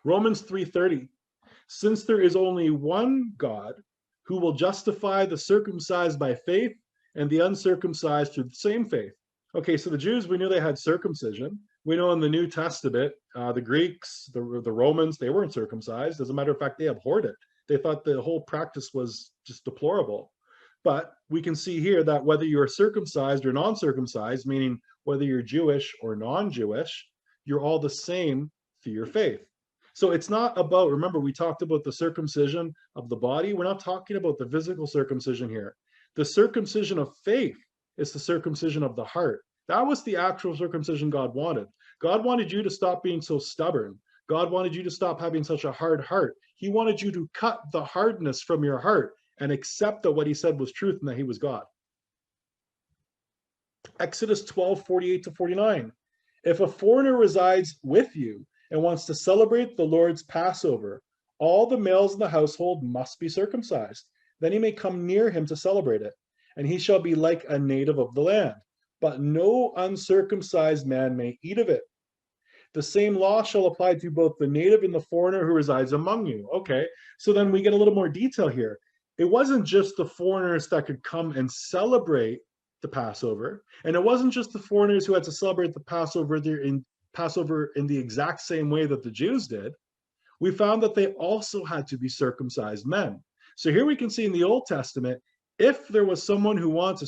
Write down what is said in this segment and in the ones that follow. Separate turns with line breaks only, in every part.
Romans 3:30, since there is only one God who will justify the circumcised by faith and the uncircumcised through the same faith. Okay, so the Jews, we knew they had circumcision. We know in the New Testament, the Greeks, the Romans, they weren't circumcised. As a matter of fact, they abhorred it. They thought the whole practice was just deplorable. But we can see here that whether you're circumcised or non-circumcised, meaning whether you're Jewish or non-Jewish, you're all the same through your faith. So it's not about, remember, we talked about the circumcision of the body. We're not talking about the physical circumcision here. The circumcision of faith is the circumcision of the heart. That was the actual circumcision God wanted. God wanted you to stop being so stubborn. God wanted you to stop having such a hard heart. He wanted you to cut the hardness from your heart and accept that what he said was truth and that he was God. Exodus 12:48-49. If a foreigner resides with you and wants to celebrate the Lord's Passover, all the males in the household must be circumcised. Then he may come near him to celebrate it, and he shall be like a native of the land. But no uncircumcised man may eat of it. The same law shall apply to both the native and the foreigner who resides among you. Okay, so then we get a little more detail here. It wasn't just the foreigners that could come and celebrate the Passover, and it wasn't just the foreigners who had to celebrate the Passover in the exact same way that the Jews did. We found that they also had to be circumcised men. So here we can see in the Old Testament, if there was someone who wanted to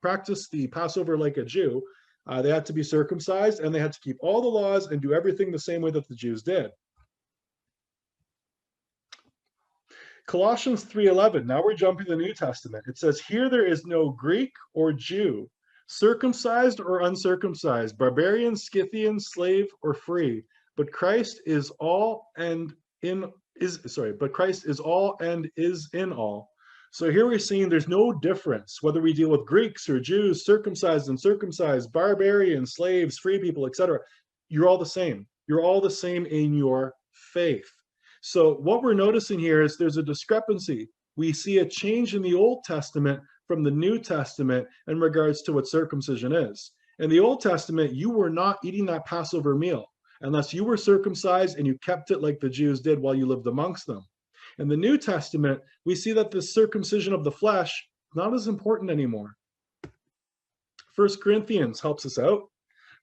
practice the Passover like a Jew, they had to be circumcised and they had to keep all the laws and do everything the same way that the Jews did. Colossians 3:11, now we're jumping to the New Testament. It says, here there is no Greek or Jew, circumcised or uncircumcised, barbarian, Scythian, slave or free, but Christ is all and is in all. So here we're seeing there's no difference whether we deal with Greeks or Jews, circumcised and uncircumcised, barbarians, slaves, free people, etc. You're all the same. You're all the same in your faith. So what we're noticing here is there's a discrepancy. We see a change in the Old Testament from the New Testament in regards to what circumcision is. In the Old Testament, you were not eating that Passover meal unless you were circumcised and you kept it like the Jews did while you lived amongst them. In the New Testament, we see that the circumcision of the flesh is not as important anymore. 1 Corinthians helps us out.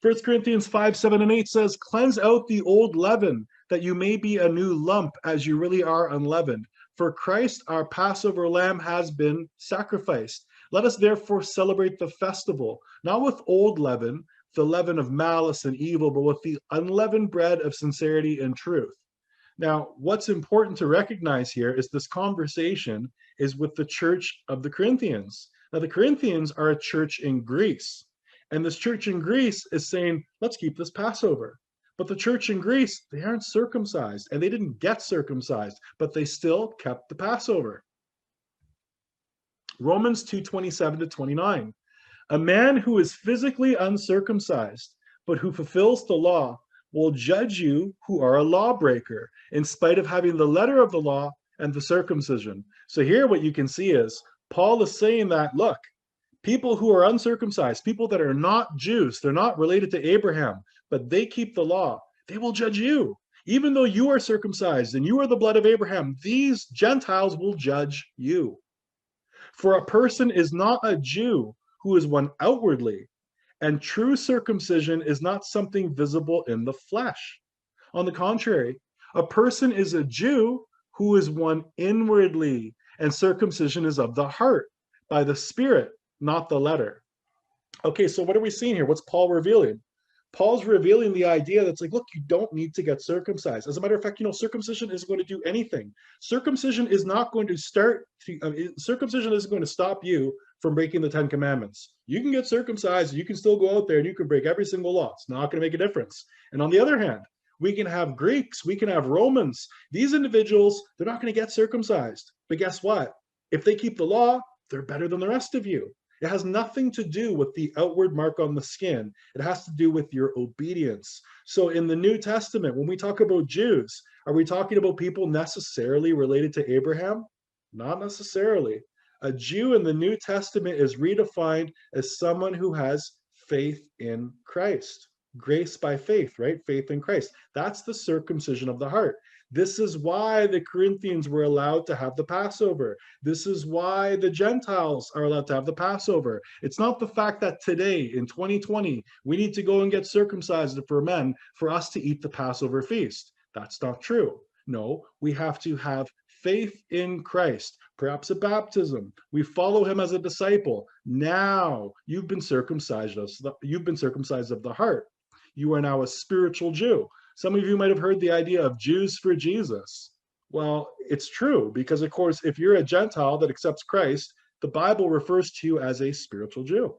1 Corinthians 5:7-8 says, cleanse out the old leaven, that you may be a new lump as you really are unleavened. For Christ, our Passover lamb, has been sacrificed. Let us therefore celebrate the festival, not with old leaven, the leaven of malice and evil, but with the unleavened bread of sincerity and truth. Now, what's important to recognize here is this conversation is with the church of the Corinthians. Now, the Corinthians are a church in Greece, and this church in Greece is saying, let's keep this Passover. But the church in Greece, they aren't circumcised, and they didn't get circumcised, but they still kept the Passover. Romans 2:27-29. A man who is physically uncircumcised, but who fulfills the law, will judge you who are a lawbreaker, in spite of having the letter of the law and the circumcision. So here what you can see is, Paul is saying that, look, people who are uncircumcised, people that are not Jews, they're not related to Abraham, but they keep the law, they will judge you. Even though you are circumcised and you are the blood of Abraham, these Gentiles will judge you. For a person is not a Jew who is one outwardly, and true circumcision is not something visible in the flesh. On the contrary, a person is a Jew who is one inwardly, and circumcision is of the heart, by the Spirit, not the letter. Okay, so what are we seeing here? What's Paul revealing? Paul's revealing the idea that's like, look, you don't need to get circumcised. As a matter of fact, circumcision isn't going to do anything. Circumcision is not going to circumcision isn't going to stop you from breaking the 10 Commandments. You can get circumcised, you can still go out there and you can break every single law. It's not going to make a difference. And on the other hand, we can have Greeks, we can have Romans. These individuals, they're not going to get circumcised. But guess what? If they keep the law, they're better than the rest of you. It has nothing to do with the outward mark on the skin. It has to do with your obedience. So in the New Testament, when we talk about Jews, are we talking about people necessarily related to Abraham? Not necessarily. A Jew in the New Testament is redefined as someone who has faith in Christ. Grace by faith, right? Faith in Christ. That's the circumcision of the heart. This is why the Corinthians were allowed to have the Passover. This is why the Gentiles are allowed to have the Passover. It's not the fact that today, in 2020, we need to go and get circumcised for men for us to eat the Passover feast. That's not true. No, we have to have faith in Christ, perhaps a baptism. We follow him as a disciple. Now you've been circumcised. You've been circumcised of the heart. You are now a spiritual Jew. Some of you might have heard the idea of Jews for Jesus. Well, it's true because, of course, if you're a Gentile that accepts Christ, the Bible refers to you as a spiritual Jew.